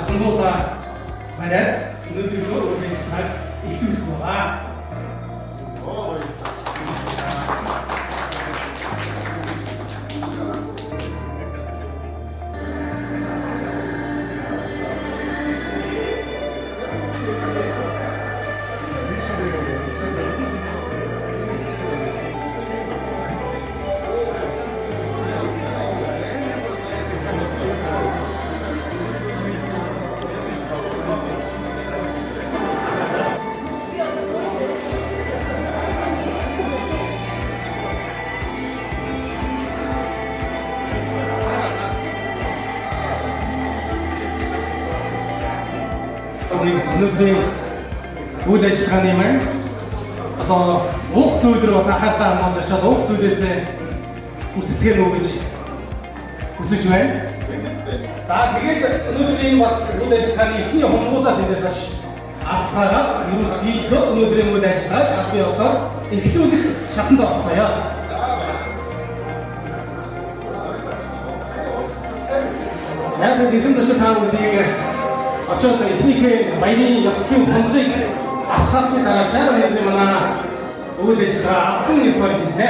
хамруулаа бариад өнөөдрөө үргэлжлэх эхлүүлэх байгаа. Өнөөдрийн үйл ажиллагааны маань одоо уух зүйлээр бас анхаарлаа хандуулж очоод уух зүйлээс үрцэцгээр нөө гэж хүсэж байна. За тэгээд өнөөдрийн бас үйл ажиллагааны эхний хонгуудаа тэндээс очиж авцаагаад ерөнхийдөө өнөөдрийн үйл ажиллагааг аль бие усаар эхлүүлэх шатанд орцгоё. Яг нэгэн зочид таа бүгдийг очоод ихнийхээ баярын ёслолын хондлыг авцгаасны дараа чаар мэдээ манай үйл ажиллагаа авсан ёсоор хэлнэ.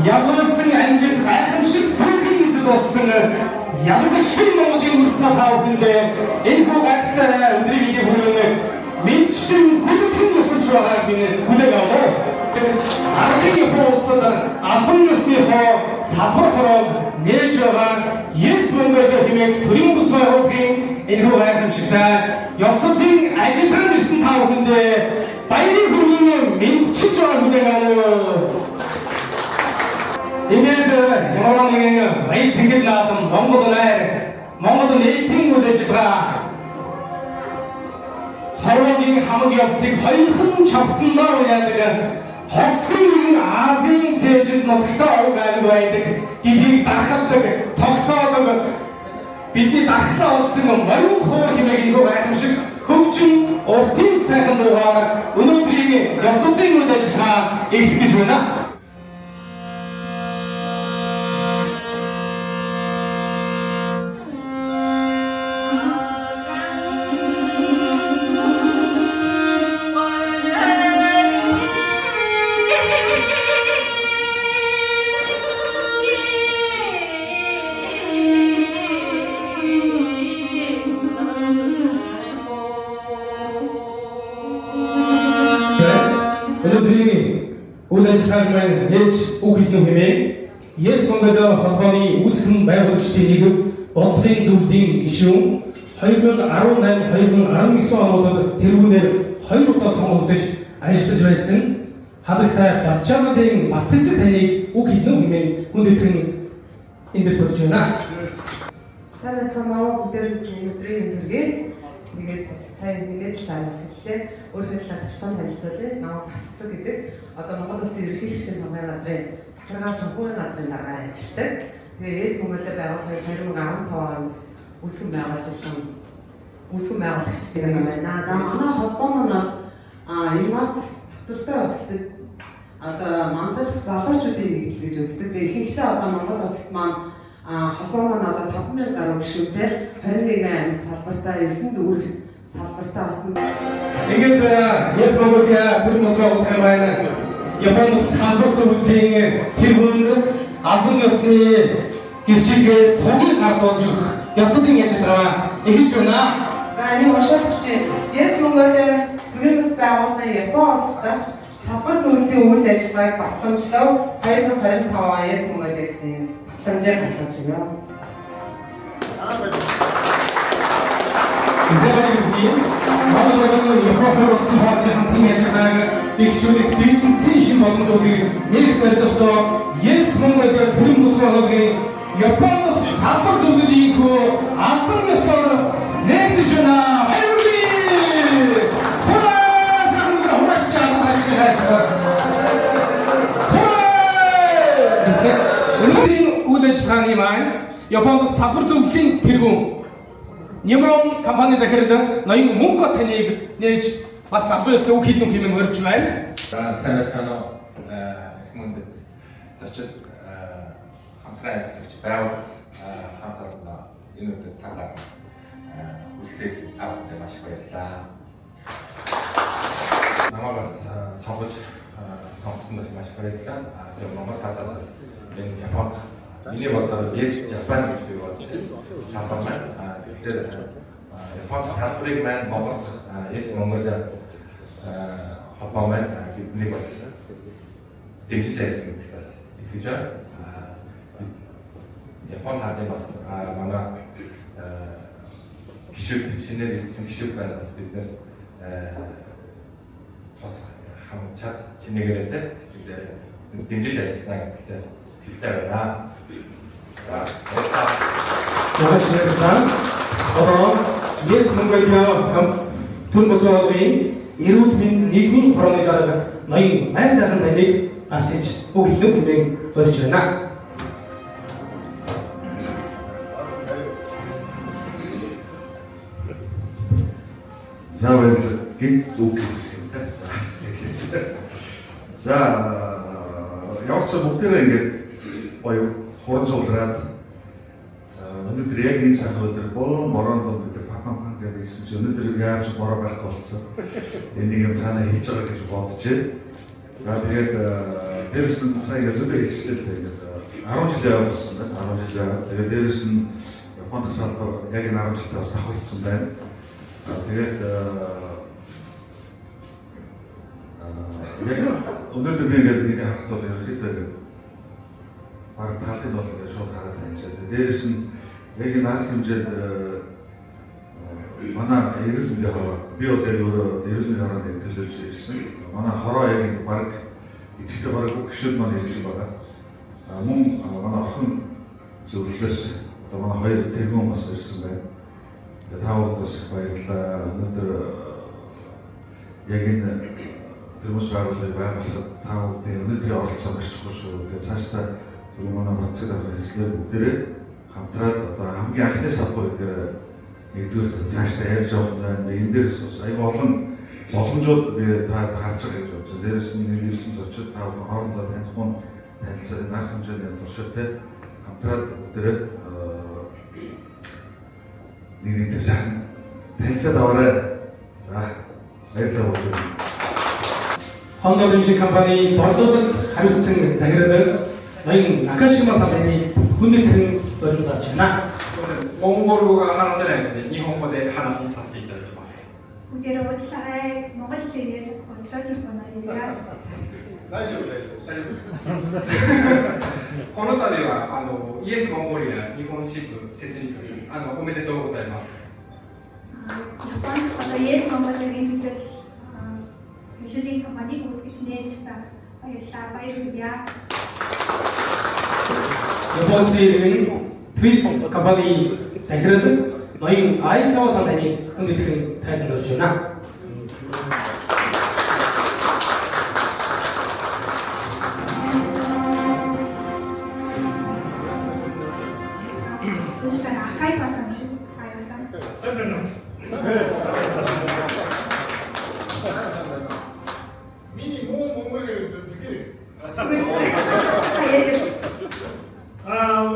Ялгуулсан амжилт гайхамшиг түүхийн эзэд болсон ялгамшиг Монголын өрсөн хаалтандээ энэ хүү гайхалтай өдрийг ингээ хүргэн мэдчлэн хүлэтхэн ёсож байгааг би хүлээг авлаа. Ардын улсад албан ёсныхоо салбар хороод нээж байгаа Yes Монгол хэмээх төрийн бүс байгууллагын энэ хүү гайхамшигтай ёслолын ажиллагаанд ирсэн та бүхэндээ баярын хүргэн мэдчилж байгаа хүлээг авлаа. Ингээд ямар нэгэн баяр цэнгэл наадам Монгол нээлтийн үйл ажиллагаа хорвогийн хамаг явдлыг хоёрхан чавцсандаа уяадаг хосгийн Азийн цээжид нутагтаа орог айлг байдаг гэдгийг дархалдаг тогтоодог бидний дархлаа олсон морин хуур хэмээх нэг гайхамшиг хөгжин уртын сайхан дуугаар өнөөдрийн ёслолын үйл ажиллагаа эхлэх гэж байна. Үйл ажиллагааг маань нээж үг хэлнэ хэмээн Yes Монгол холбооны үүсгэн байгуулагчдын нэг бодлогын зөвлөлийн гишүүн 2018-2019 онуудад тэргүүнээр 2 удаа сонгогдож ажиллаж байсан хадрагтай Батчаагийн Батцэцэг таныг үг хэлнэ хэмээн хүндэтгэн энэ дээр төрж байна. Сайн байцгаана уу бүгд өдрийн төргий. Тэгээд сайн миний талаас хэллээ. Өөрийнхөө талаар тавчхан танилцуулъя. Намайг Батцэцэг гэдэг. Одоо Монгол Улсын ерөнхийлөгчийн хамгаалалтын газрын захиргаа санхүүгийн газрын даргаар ажилладаг. Тэгээд Yes Mongolia байгууллагыг 2015 оноос үүсгэн байгуулж ирсэн үүсгэн байгуулагчдын юм байна. За манай холбоо маань бол инновац татвартай улсад одоо мандах залуучуудын нэгдэл гэж үздэг. Тэгээд ихэнхдээ одоо Монгол улсад маань холбоо маань одоо 5000 гаруй гишүүнтэй 21 аймаг салбартаа 9 дүүрэг салбартаа болсон. Ингээд Yes Mongolia төрийн мос байгууллагын байна. Японы салбар зөвлөлийн тэргүүнд албан ёсны гэрчилгээ тугийн хадуулж өгөх ёслолын ажиллагаа эхэлж байна. За энэ уушаад чи Yes Mongolia төрийн мос байгууллагын Японы улсад салбар зөвлөлийн үйл ажиллагааг батламжлав 2025 оноос Монголын батламжаар хандаж байна. Израиль Монголын Европын сахарын хамтын ажиллагааг ихчлэх бизнесийн шин боломжуудыг нэг зорилготой Yes Mongolia төрийн бүс байгууллагын Японы салбар зөвлөлийн хөө албан ёсоор нэгдэж байна. Өнөөдрийн үйл ажиллагааны маань Японд салбар зөвлөлийн тэргүүн Нэмрон компани захирлан ноён мөнх таныг нээж бас салбар ёслог хэлнүх хэмээн өрж байна. Сайн байна уу? Хүмүүндэд зочид хамтран ажиллагч байвал хамтран энэ өдөр цагаар үлцээж тавтай маш их баярлалаа. Намайг бас сонгосон маш их баярлалаа. Тэгээ Монгол хадаас энэ Японд миний бодлоор Yes Japan гэж би бодож салбар маань. Тэгэхээр Японд салбарыг маань Монголд Yes Mongolia холбоо маань бидний бас дэмжиж ажиллах гэдэг бас итгэж байна. Японд хадын бас манай гişүүд шинээр ирсэн гişүүд байна бас бид нэр тус хамчаад чинээгээд сэтгэлээр дэмжиж ажиллана гэдэгт тэлтэй байна. Одоо Yes Mongolia төрийн бүс байгууллагын эрүүл мэндийн нийгмийн хорооны дарга ноён май сайхан таныг гарч иж өглөө хэмээн өрж байна. За баярлалаа. Гинт үг хэрэгтэй. За явцсан бүгдээрээ ингээд гоё хуран суулраад өнөөдөр яг энэ сайхан өдөр борон донд бид папан гэдэг ирсэн чи өнөөдөр яаж бороо байх болцсон. Энийг юм цаанаа хийж байгаа гэж бодчихээ. За тэгээд дээрс нь сая зөвхөн хэлчихлээ ингээд 10 жил явуулсан байна. 10 жил. Тэгээд дээрс нь Японд салбар яг энэ 10 жилдээ бас давхарцсан байна. Тэгээд яг өнөөдөр би ингээд нэг харахад бол ерөнхийдөө баг талын бол ингээд шууд хараад таньчаад. Дээрс нь яг энэ арга хэмжээнд манай эрүүл мэндийн хороо би бол яг өөрөө эрүүл мэндийн хорооны төлөөлж ирсэн. Манай хороо яг энэ баг идэвхтэй баг бүх гишүүд маань ирсэн байгаа. Мөн манай охин зөвлөлөөс одоо манай хоёр тэргүүн бас ирсэн байна. Та бүхэнд их баярлалаа. Өнөөдөр яг энэ төрөмс байгууллагыг байгуулахад та бүхэн өнөөдрийн оролцоо маш чухал шүү. Тэгээд цаашдаа түрүү манай батцаг авах хэсгээр бүгдээрээ хамтраад одоо хамгийн анхны салбар гэдэг нэгдүгээр цаашдаа ярьж явах байна. Энэ дээрс бас аюул олон боломжууд би та харж байгаа гэж бодож байна. Дээрээс нь нэг ирсэн зочид та бүхэн хоорондоо танихгүй танилцаад нар хэмжээний туршилттай хамтраад бүгдээрээ нэгнийхээ сайн танилцаад аваарай. За баярлалаа бүгд. Хондоо шиг компани борлуулалт хариуцсан захирлан ноён Накашима самны хүндэтгэн болон зааж байна. モンゴル語が話せないので日本語で話しさせていただきます。 Бүгдээрээ уучлаарай. Монгол хэлээр ярьж чадахгүй учраас иргэнаар. この度はイエスモンゴリア日本支部設立おめでとうございます。 Японд Yes Mongolia-гийн төлөвлөлийн компаниг үүсгэж нээж байгаа. Баярлалаа. Баяр хүргье. Японы Twist компани захирлан ноён Айкаwa санааны хүндэтгэн тайзан орж байна.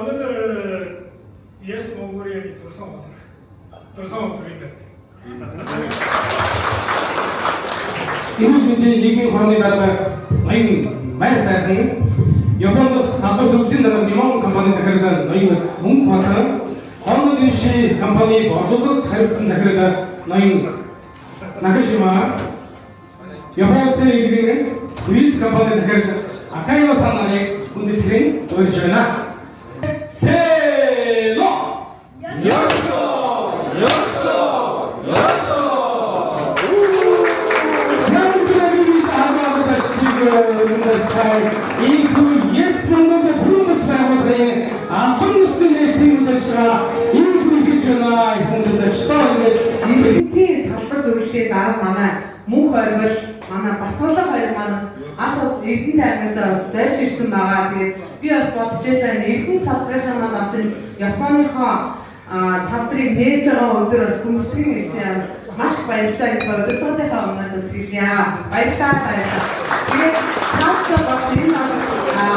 오늘은 Yes Mongolia이 돌성을 부린다. Эрүүл мэндийн нийгмийн хорооны дарга ноён май сайхан Японд салбар зөвлөлийн дарга Нэмон компани захирлан ноён мөнх батхан Хондоо шиг компани борлуулалт хариуцсан захирлан ноён Накашима Японы иргэн Виз компани захирал Акаино сан нарыг хүндэтгэн урьж байна. Сэло! Ёсо! Ёсо! Ёсо! Замбрави таамагташтиг үндэцай инхүү yes мөнгөд хүмүүс байгуулгын анхан нүсний нийтийн үйлчлэгээ инхүү хийж байна. Хүндэцчтэй Иргэдийн салбар зөвлөлийн дараа манай мөнх оргил манай Батулга хоёр манаас Эрдэнэ таймаас зарж ирсэн байгаа. Тэгээд би бас бодож байсан Эрдэнэ салбарын манаас энэ Японыхоо салбарыг нээж байгаа өндөр бас хүндэтгэн ирсэн маш их баярлалаа гэдэг удирдлагынхаа өмнөөс бас хэлье. Баярлалаа. Тэгээд цаашдаа бас энэ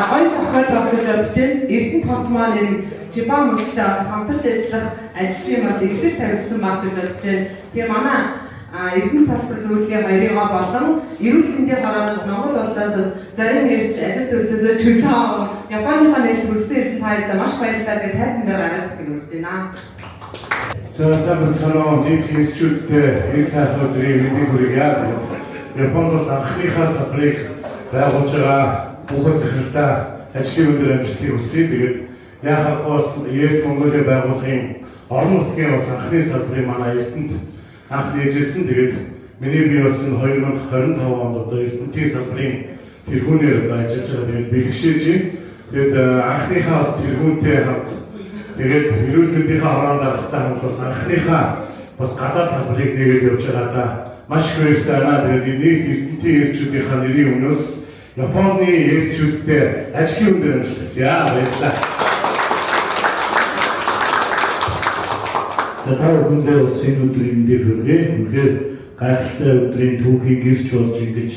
хоёр тохиолдол гэж бодож байна. Эрдэнэ тот маань энэ Жибан мужтай бас хамтарч ажиллах ажлын бас эхлэл тавигдсан баг гэж бодож байна. Тэгээ манай Эрдэнэ салбар зөвлөлийн хоёрыгоо болон эрүүл мэндийн хорооноос Монгол улсаас зарим нэрч ажил төлөвлөсөж чөлөө Японыхоо нээлт хүрсэн ирсэн таардаа маш баярлалаа гэж тайзан дээр гаргаж хэлж байна. За сайн бацгаано нийт институттэй энэ сайхан өдрийн мэндийг хүргье. Японоос анхныхаа салбарыг байгуулж байгаа бүхэн захиралтаа ажлын өндөр амжилтыг хүсье. Тэгээд яхахгүй бас ЕС Монголын байгууллагын орон нутгийн бас анхны салбарыг манай Эрдэнэт анх нээжсэн. Тэгээд миний би бас энэ 2025 онд одоо Эрдэнэтийн салбарын тэргүүнээр одоо ажиллаж байгаа. Тэгээд бэлгшээж байна. Тэгээд анхныхаа бас тэргүүнтэй хамт тэгээд эрүүл мэндийнхаа хороонд дарахтай хамт бас анхныхаа бас гадаад салбарыг нээгээд явж байгаадаа маш их баяртай байна. Тэгээд нийт Эрдэнэтийн ЕС-чүүдийнхаа нэрийн өмнөөс Японы ЕС-чүүдтэй ажлын өндөр амжилт хүсье. Баярлалаа. За та бүхэндээ бас энэ өдрийн мэндийг хүргэе. Үнэхээр гайхалтай өдрийн түүхийг гэрч болж ингэж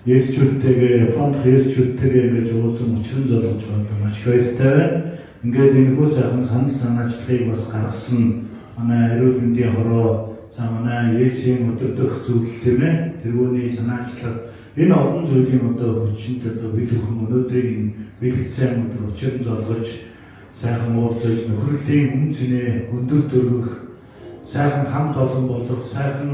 ЕС-чүүдтэйгээ Японд ЕС-чүүдтэйгээ ингэж уулзсан учран золгож байгаа маш их баяртай байна. Ингээд энэхүү сайхан санаачлагыг бас гаргасан манай эрүүл мэндийн хороо за манай ЕС-ийн өдөрдох зөвлөл тийм ээ тэргүүний санаачлаг энэ олон зүйлийн одоо хүчинд одоо бид бүхэн өнөөдрийг энэ бэлэгцэн өдөр учран золгож сайхан уулзаж нөхрөлийн хүн цэнэ өндөр дөрвөх сайхан хамт олон болох сайхан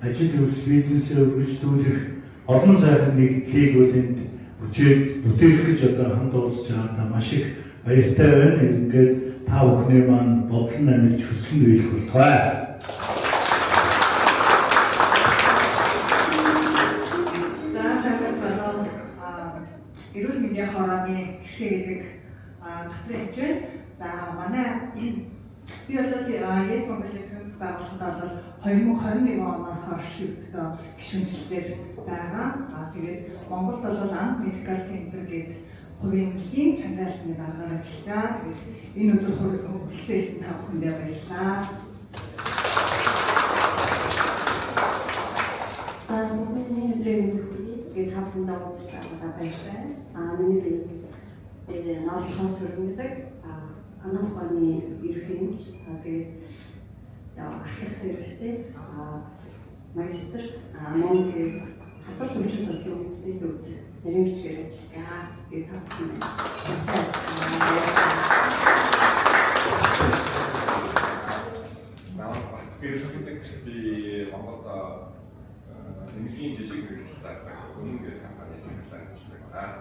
ажил үйлс бизнесээ өргөжлүүлэх олон сайхан нэгдлийг үүнд бүтээх гэж одоо хамт уулзж байгаадаа маш их баяртай байна. Ингээд та бүхний маань бодлон амьд хүссэн биелэх болтугай. За сайхан байна. Эрүүл мэндийн хорооны гишгэ гэдэг дотрын хэмжээ. За манай би бол ЕС Монголын төмс байгууллагад бол 2021 оноос хойш одоо гишүүнчлэлээр байгаа. Тэгээд Монголд бол анх медикал центр гэдэг хувийн эмнэлгийн чангаалтны дараагаар ажиллагаа. Тэгээд энэ өдөр хүрэлцээсэн та бүхэндээ баярлалаа. За миний өдрийн хүргэе. Тэгээд та бүхэндээ уулзч байгаа баярлалаа. Миний норлохоос өргөдөг анх ухааны ерөнхий эмч тэгээд ахлах зэрэгтэй магистр мөн тэгээд халдвар төвчөн судлалын үндэсний төвд нарийн бичгээр ажиллагаа. Тэгээд та бүхэн гэрэлтдэг би Монголд эмнэлгийн жижиг хэрэгсэл заадаг өмнө компани захирлаар ажилладаг байна.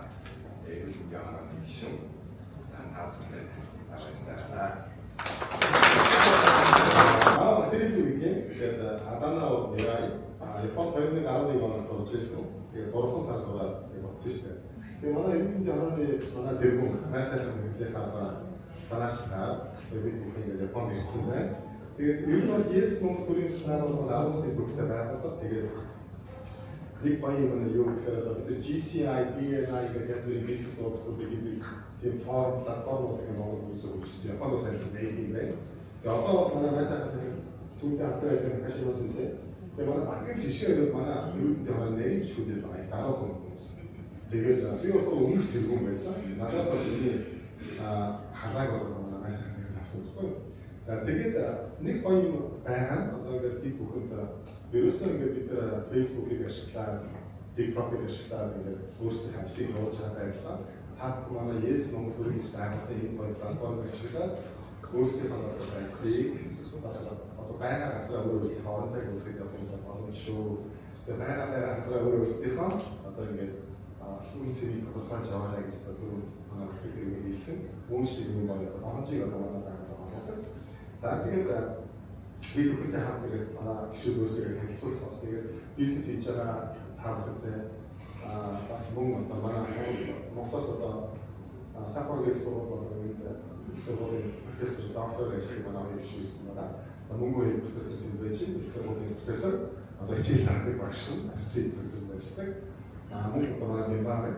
Эрүүл мэндийн хорооны гишүүн. За та бүхэнд баярлалаа. Батэрийн үеийн тэгээд Адана бол нэрай Японд 2011 оноос сурч ирсэн. Тэгээд 3 сар сураад буцсан шүү дээ. Тэгээд манай эрүүл мэндийн хорооны манай тэргүүн майсайхан зөвлөлийнхаа санаачлагаар бид бүхэн ингээд Японд ирсэн байна. Тэгээд ер нь бол ЕС Монгол төрийн байгууллага бол 10 жилийн төвтэй байгууллага. Тэгээд нэг баян юм юу гэхээр одоо бид GCI, BNI гэдэг зэрэг бизнес уулзалтууд гэдэг тийм форум, платформуудыг Монгол улсад үүсгэж Японоос ажиллаж байна. Тэгээд одоо манай майсайхан зөвлөл түүний хамтран ажиллах хашимаас инсэ. Тэгээд манай батгын жишээ бол манай эрүүл мэндийн хорооны нарийн бичгүүдээр байгаа 10 хүмүүс. Тэгээд би бол өмнөх тэргүүн байсан. Надаас бол миний халааг бол манай майсайхан зөвлөл авсан байхгүй. За тэгээд нэг гоё юм байгаа нь одоо ингээд бид бүхэнд ерөөсөө ингээд бид нэр Facebook-ыг ашиглаад, TikTok-ыг ашиглаад ингээд өөрсдийн ажлыг явуулж байгаа байлаа. Та манай ЕС Монгол төрийн байгууллагын энэ гоё платформыг ашиглаад өөрсдийнхөө ажлыг бас одоо байнга газраа өөрсдийнхөө орон зайг үүсгэх боломж шүү. Тэгээд байнга газраа өөрсдийнхөө одоо ингээд үн цэнийг тодорхойлж яваарай гэж түрүү манай эцэг хэрэг хэлсэн. Үүн шиг юм байна. Боломжийг одоо манай байгууллагад. За тэгээд бид бүхэндээ хамт тэгээд манай гишүүд өөрсдөө хэлцүүлэх баг. Тэгээд бизнес хийж байгаа та бүхэндээ бас мөн одоо манай Монголоос одоо Саппорт экспорт болоод экспортын профессор доктор ажлыг манай хийж ирсэн байна. За мөнгө профессор Тэмбэжин экспортын профессор одоо хичээл заадаг багш хүн ассоциэйт профессор ажилладаг. Мөн одоо манай Бэмбаа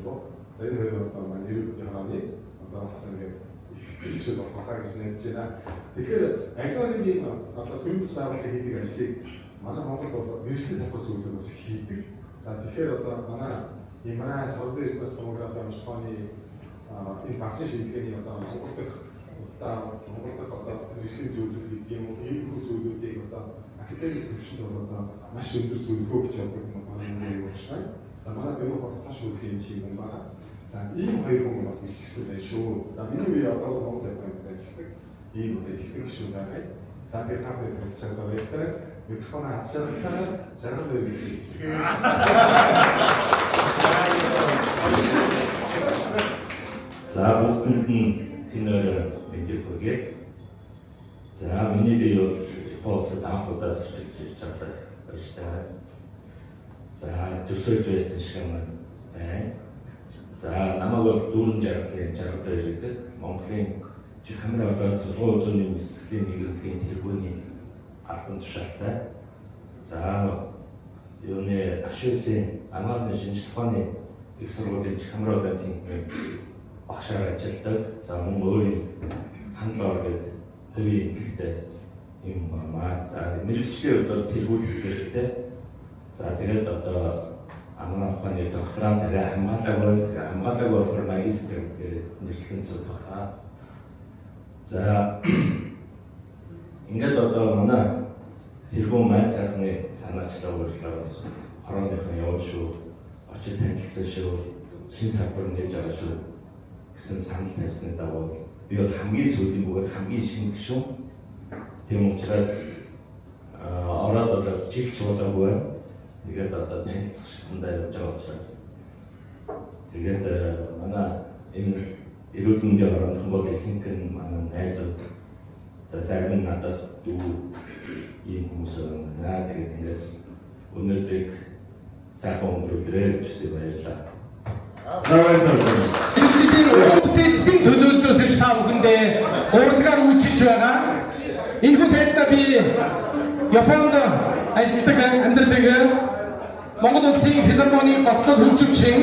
бох. Тэгээд хоёр одоо манай нэрүүд яарааны одоо бас ингээд ихтэй болохоо гэж найдаж байна. Тэгэхээр аливаа нэг юм одоо төрийн байгууллагын хийдэг ажлыг манай Монгол бол мэрэгчлийн салбар зөвлөлөөс хийдэг. За тэгэхээр одоо манай Имраа сордын ресурс томографи амжилтны энэ багцын шийдвэрийн одоо Монгол дахь одоо мэрэгчлийн зөвлөл гэдэг юм уу ийм бүх зөвлөлүүдийг одоо академик төвшөнд одоо маш өндөр зөвлөгөө гэж явдаг манай юм байна. За манай Бэмбаа хотоош хөдөлгөөний чиг юм байна. За ийм хоёр хүн бас ирчихсэн байх шүү. За миний үе одоо Монгол банкнд ажилладаг ийм одоо ихтгэл гишүүн байгаа. За тэр та бүхэн хэлж байгаа баяртай. Микрофон хасч байгаа жаргал дээр хэлж За бүгдэнд нь энэ мэдээ хүргэе. За миний бие бол Японд анх удаа зочилж ирж байгаа баяртай. За төсөөлж байсан шиг юм байна. За намайг бол дүүрэн жаргалтай ирдэг. Монголын жих хамраа одоо толгой зүүнний мэсгэлийн нэгдлийн тэргүүний албан тушаалтай. За юуны ашигсын анааны шинжлэх ухааны их сургуулийн жих хамраа болонтын багшаар ажилладаг. За мөн өөрийн хандлаар гэдэг хувийн ихтэй юм байна. За мэрэгчлийн хувьд тэргүүлэх зэрэгтэй. За тэгээд одоо анааны ухааны докторант хамгаалаг болохоор магистр гэдэг нэрлэхэн зөв байна. За ингээд одоо манай тэргүүн май сайхны санаачлал өөрчлөлөө бас хорооныхон явуул шүү, очиж танилцсан шүү, шин салбар нээж байгаа шүү гэсэн санал тавьсны дагуу би бол хамгийн сүүлийн бөгөөд хамгийн шинэ гишүүн. Тийм учраас ороод одоо жил ч удаагүй байна. Тэгээд одоо танилцах шатндаа явж байгаа учраас тэгээд манай энэ эрүүл мэндийн хороонохон бол ихэнх нь манай найзууд за зарим нь надаас дүү ийм хүмүүс байна. Тэгээд ингээд өнөөдрийг сайхан өнгөрүүлээрэй гэж баярлалаа. Мэргэжлийн төлөөллөөс ирж та бүхэндээ урлагаар үйлчилж байгаа. Энэхүү тестаа би Японд ажилладаг амьдардаг Монгол Улсын филармонийн гоцлол хөгжимчин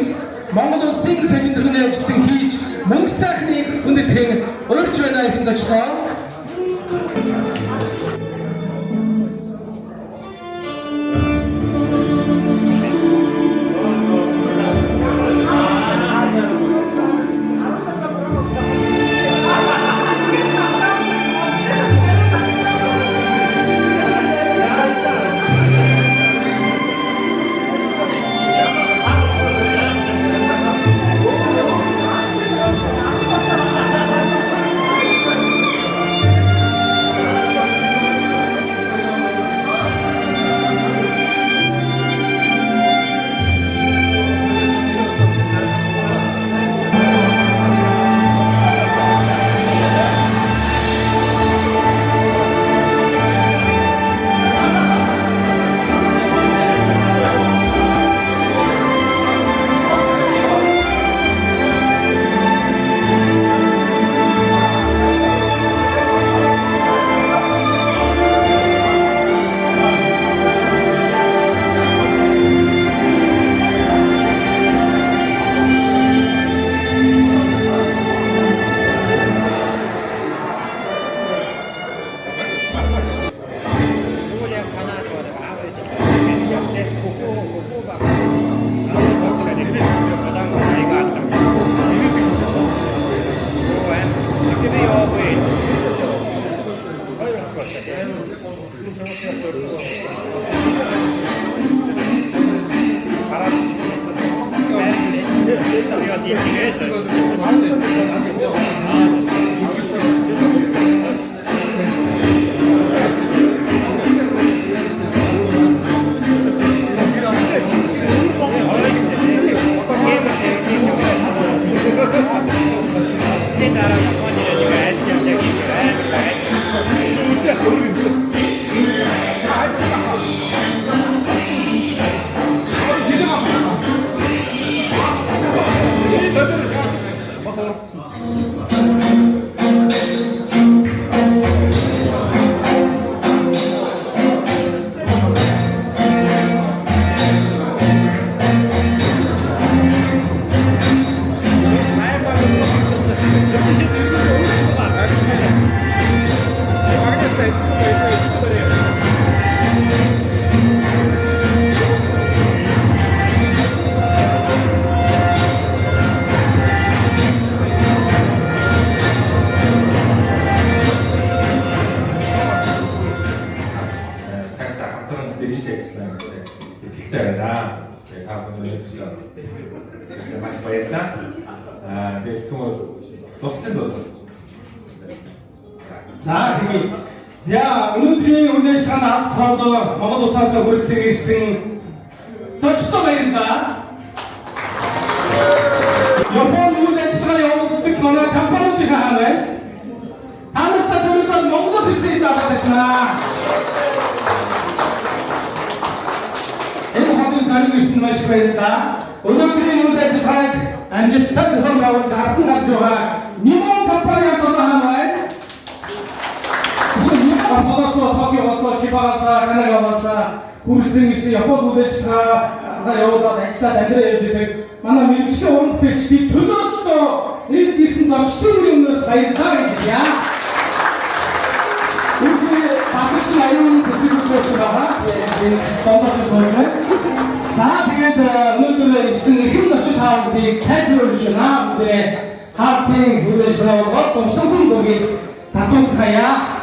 Монгол Улсын салхиндэрний ажилтан хийж мөнгө сайхны үндэтгэн урьж байна их зочлоо. Маш баярлалаа. Тэгээд зүгээр дуслал бол. За тэгээд за өнөөдрийн үйл ажиллагаанд алсаад Монгол улсаас хүрэлцэн ирсэн зочдод баярлалаа. Япон үйл ажиллагаа явуулдаг манай компаниудын хаана байна? Та нартай зөвлөд Монголоос ирсэн даалгавар байна. Энэ хотын зарим ирсэн маш баярлалаа. Өнөөдрийн үйл ажиллагааг амжилттай зохион гарган гарч байгаа Нимон компани хаана байна? Асолосо Токиосо Чибагасаа Канагавасаа хүрэлцэн ирсэн Япон үйл ажиллагаа явуулаад ажиллаад амьдраа явж байгаа манай мэргэжлийн уран бүтээлчдийн төлөөлөлтөө нэрд ирсэн зочдын өмнөөс баярлалаа гэж хэлье. Үүний багш аюун цэцгүүрч байгаа. Томооч сууж. За тэгээд өнөөдөр ирсэн эрхэм зочид хаалтыг тайлбарлаж байна. Өнөөдөр хаалтын үйл ажиллагаа болгоод томсон зургийг татуулцгаая.